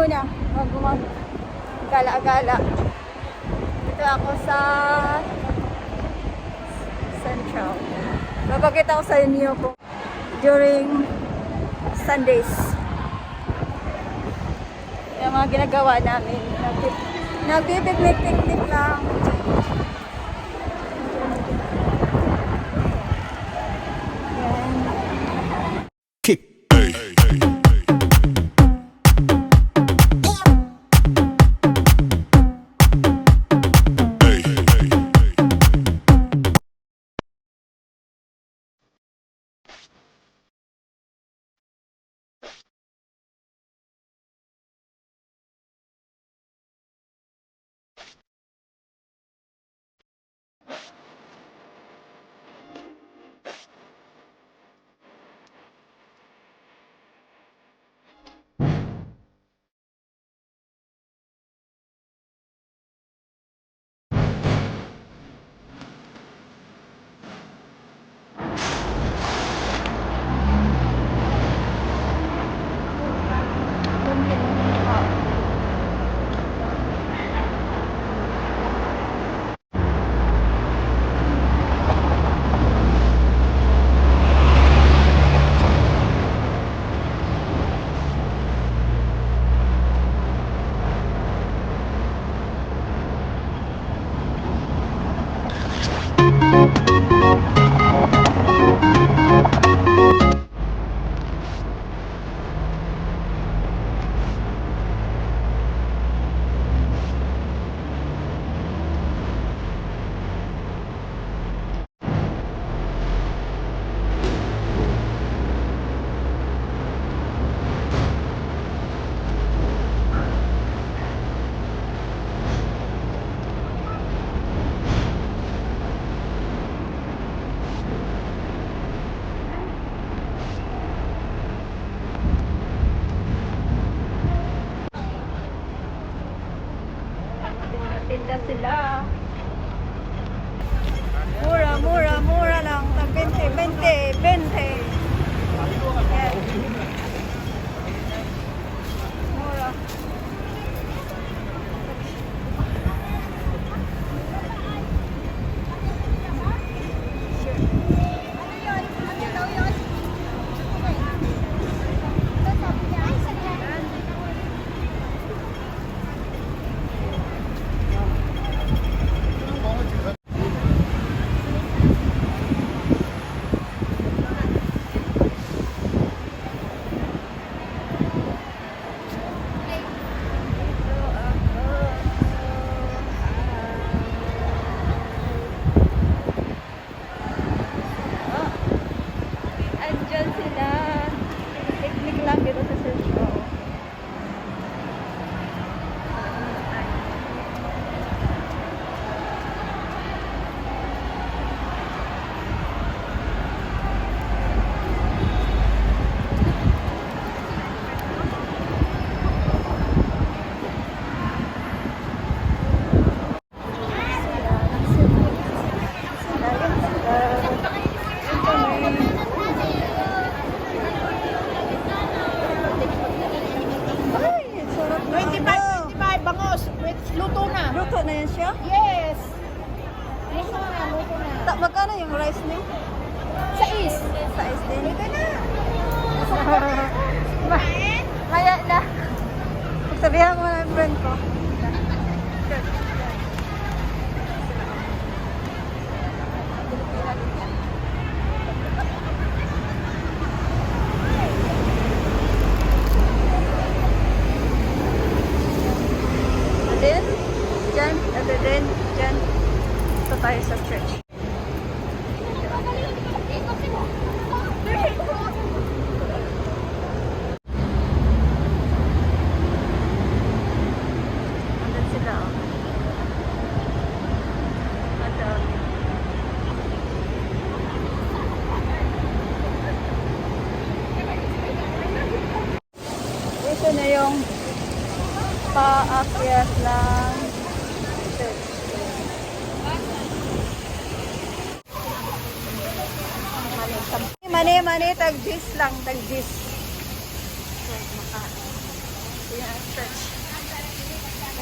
muna. Mag-gala-gala. Dito ako sa Central. Papakita ko sa inyo kung during Sundays. Yung mga ginagawa namin. Nagpipiknik-piknik lang. Tinda sila. Mura lang. 20. Yes. Mura. Andyan sila. Picnic lang dito sa Central. Luto na. Luto na yan siya? Yes. Luto na. Magkano yung rice niyo? Sais. Sa ice din? Pwede na. Maya na. Pagsabihan mo na yung friend ko. Diyan, ito tayo sa church. Andun sila, oh. Madami. Ito na yung paakyat ng church. Mani, tag-gis lang, tag-gis. So, maka. Yan. church.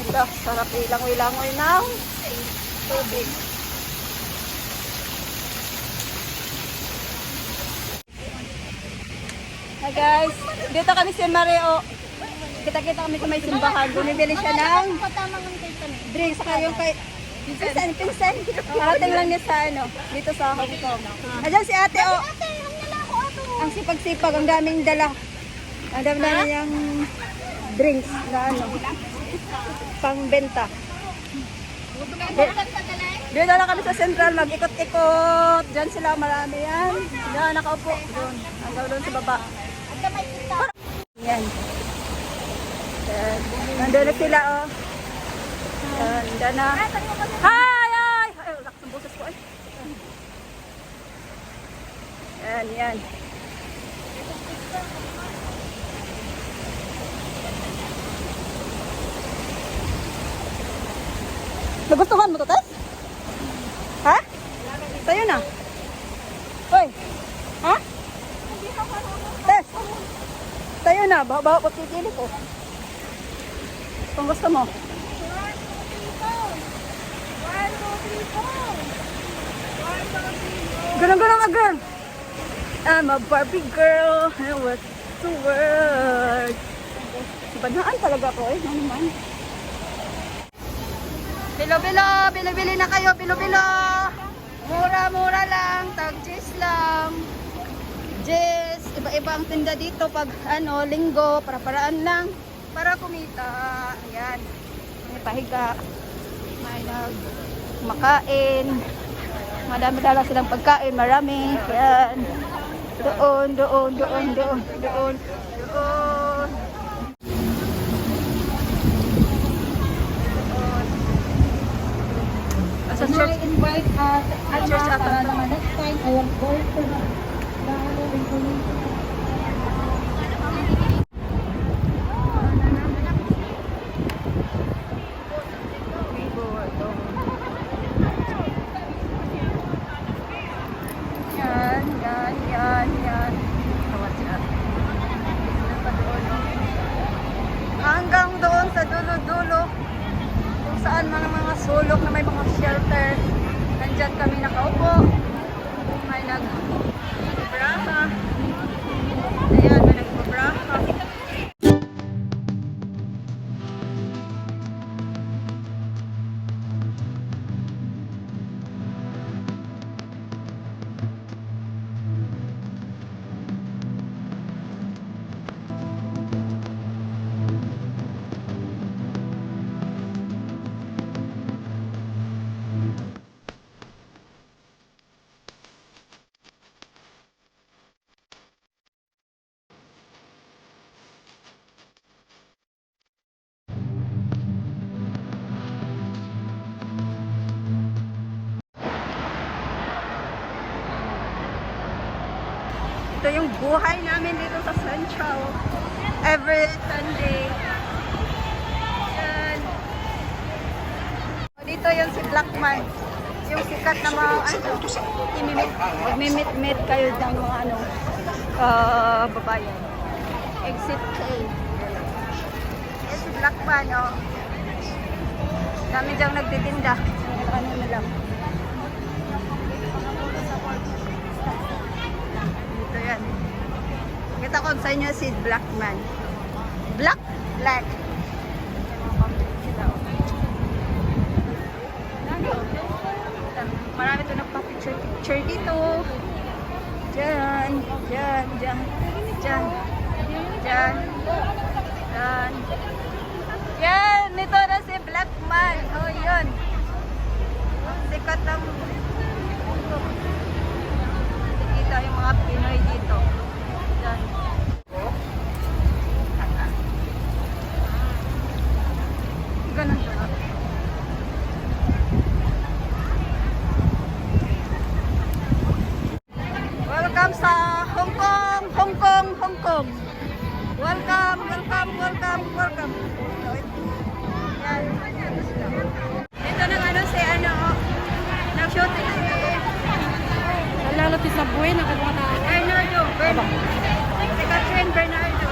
Ito, sarap ilangoy-langoy ng tubig. Hi guys, dito kami si Mario. Kita-kita kami sa may simbahan. Bumibili siya ng drinks. Saka yung kay pinsan. Parating lang niya sa dito sa Hong Kong. Ayan si ate, oh. Ang sipag-sipag, ang daming dala. Ang dami na niyang drinks na pangbenta. Dito na kami sa Central, mag-ikot-ikot. Diyan sila, marami yan. Diyan, nakaupo. Doon. Hanggang doon sa baba. Yan. Nandun na sila, oh. Nandun na. Hi! Ay! Ay, lakas ng boses ko, eh. Yan, yan. Nagustuhan mo to, Tess? Ha? Sa'yo na. Hoy! Ha? Tess! Sa'yo na. Bawa ko titili ko. Kung gusto mo. 1, 2, 3, 4. Ganun-ganun ka, girl. I'm a Barbie girl. What's the word? Banaan talaga ko, eh. Ano naman? Bilo-bilo! Bilo-bili na kayo! Bilo-bilo! Mura-mura lang. Tag-Jis lang. Jis. Iba-iba ang tinda dito pag linggo. Para-paraan lang. Para kumita. Ayan. May pahiga. May makain. Madami dala silang pagkain. Marami. Ayan. Doon. Sa church. invite at church ata. para naman next time I will go to the information. Yan. Hanggang doon sa dulo-dulo. Kung saan mga sulok na may mga shelter. Nandyan kami nakaupo. May nagbabraha. Ayan, may nagbabraha. Ito yung buhay namin dito sa Central. Every Sunday. Yan. Dito yung si Blackman. Yung sikat na mga magmimit-mit kayo ng mga babayan. Exit K. Yan si Blackman, oh. Dami diyang nagtitinda. Ano na lang. Ayan. Kita ko sa inyo si Blackman. Black. Marami ito nagpa-picture dito. Diyan. Yan, ito na si Blackman. Oh, yun. Sikat ng yung mga Pinoy dito. Yan. Ganun siya. Welcome sa Hong Kong. Welcome. Yan. Dito nag-shooting si Lalo ti sa buhay na kagwata. Si Catherine Bernardo.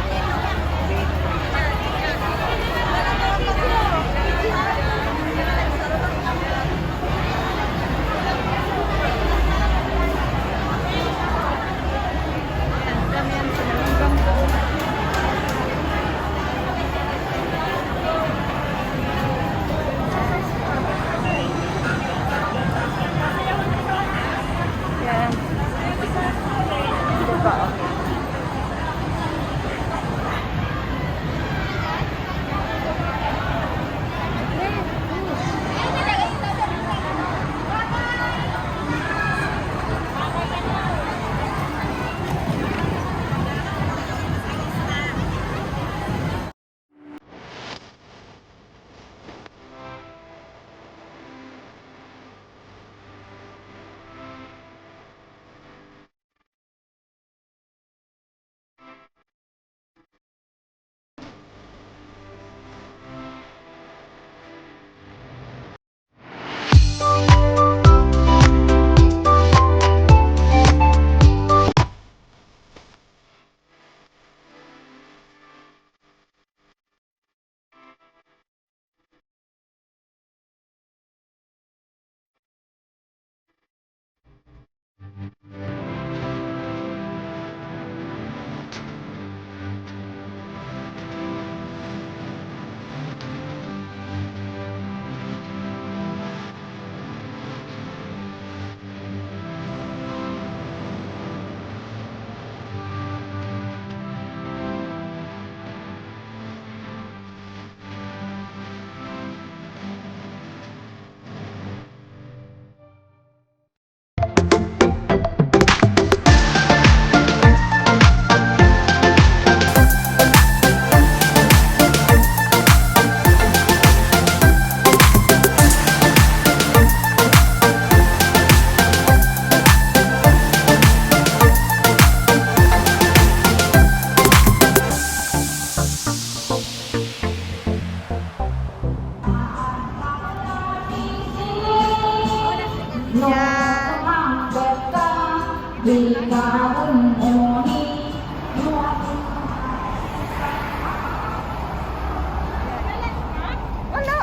Wala,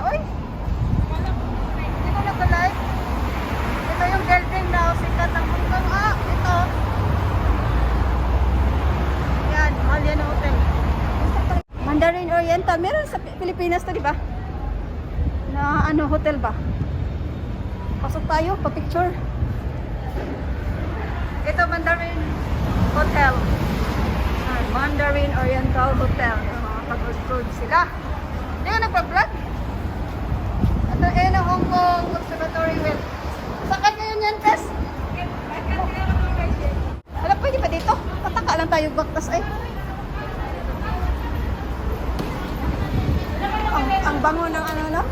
oy. Hindi ko nag-live. Ito yung building na sikat ng Hong Kong. Ito. Yan, mahal yan ang hotel. Mandarin Oriental. Meron sa Pilipinas to, di ba? Na ano, hotel ba? Pasok tayo, pa-picture. Ito, Mandarin Hotel. Mandarin Oriental Hotel. Pag-good sila. Hindi ka nagpa-vlog? Ito, ang Hong Kong Observatory Well. Sakay kayo niyan, Tess? Alam, pwede pa dito? Tataka lang tayo baktas ay. Ang bango ng ano, no?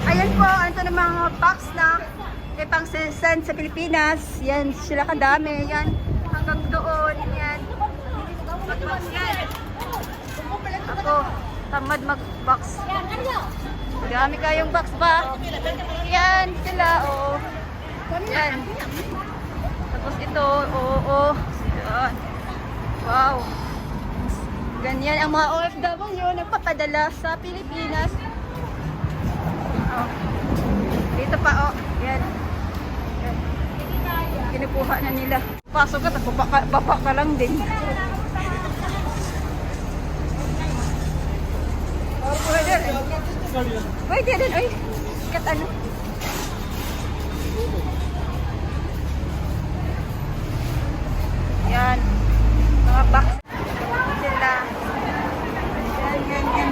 Ayan po, ito ng mga box na ipang send sa Pilipinas. Yan, sila kadami. Yan, hanggang doon. Yan. Mag-box yan. Ako, tamad mag-box. Dami kayong box ba? Yan, sila, oo. Yan. Tapos ito, oo. Yan. Wow. Ganyan ang mga OFW nagpapadala sa Pilipinas. Oh. Dito pa, oh. Yan. Yan. Kinukuha na nila. Pasok ka, baba ka lang din. Oh, pwede rin. Pwede rin, oy. Kat ano. Yan. Mga box. Sila. Yan.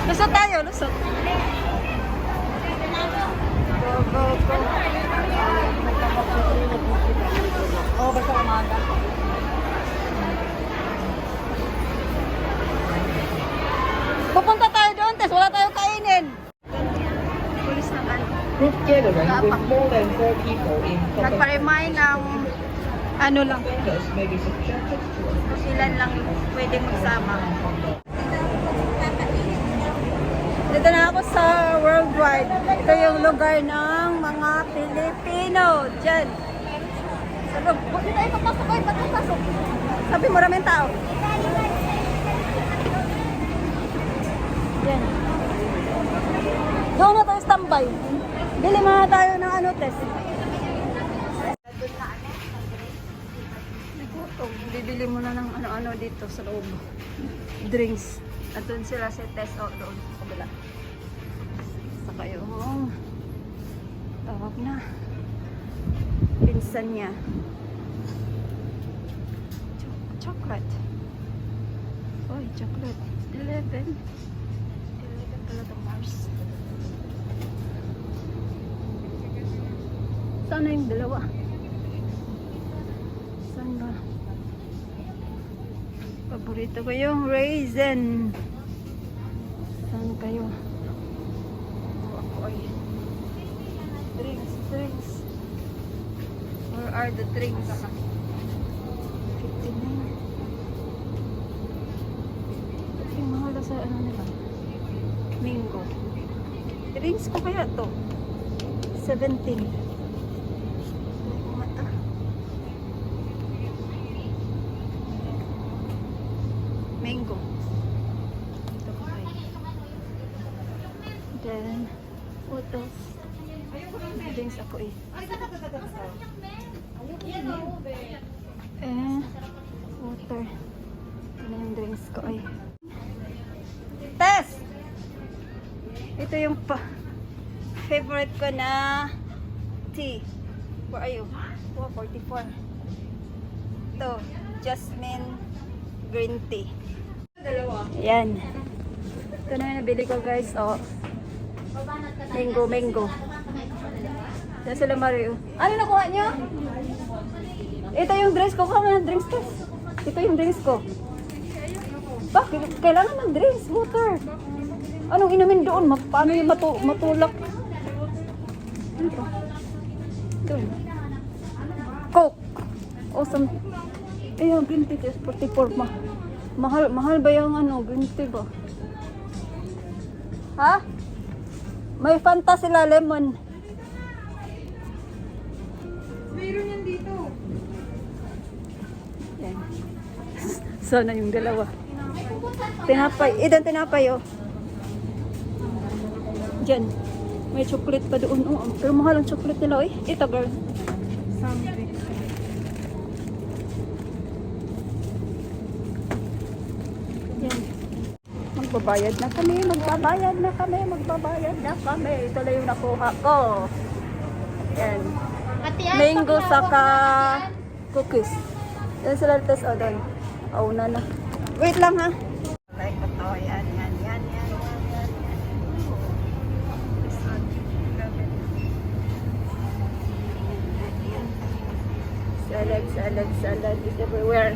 Lusot tayo, lusot. Go. Oh, basta umaga. Pupunta tayo doon, Tess. Wala tayong kainin. Pulis naman. Group gathering with more than 4 people in Nagpa-remind ng ano lang. vendors may be subjected to a Kung ilan lang pwedeng magsama. Dito na ako sa Worldwide. Ito yung lugar ng mga Pilipino. Diyan. Sabi, huwag tayo papasok ko. Ba't papasok? Sabi, maraming tao. Diyan. Doon na tayo standby. Bili mga tayo ng ano, Tess. Bibili mo na ng ano-ano dito sa loob. Drinks. At doon sila sa test out doon sa kabila. Saka yung tawag na pinsan niya. Chocolate. Oy, chocolate. 11 pala itong Mars. Saan na yung dalawa? Saan ba? Paborito ko yung raisin. Saan kayo? Ako ay drinks. Where are the drinks? 59. Yung mahal sa ano nila? Mango. Drinks ko kaya to? 17. Mata. Mango. Ito ko kayo. Then, what else? Drinks ako eh. Water. Ano yung drinks ko ay. Tess! Ito yung favorite ko na tea. Where are you? 44. Ito, jasmine green tea. Ayan. Ito na yung nabili ko guys. Oh. Mango. Yan sila Mario. Ano nakuha nyo? Ito yung drinks ko. Kama ng drinks ko. Ito yung drinks ko. Bakit? Kailangan ng drinks. Water. Anong inumin doon? Paano yung matulak? Ano ba? Doon. Coke. Awesome. Ayun, green tea. 44 mahal ba yung ano? Green tea ba? Ha? May Fanta sila lemon. Mayroon yan dito. Yan. Sana yung dalawa. Tinapay. Idan tinapay, oh. Diyan. May chocolate pa doon. Oh, pero mahal ang chocolate nila, eh. Ito, girl. Yan. Magbabayad na kami, magbabayad na kami, magbabayad na kami. Ito na yung nakuha ko. Yan. Mango saka cookies. Yan sila test o doon. Auna na. Wait lang ha. Like ito. Yan. Salad is everywhere.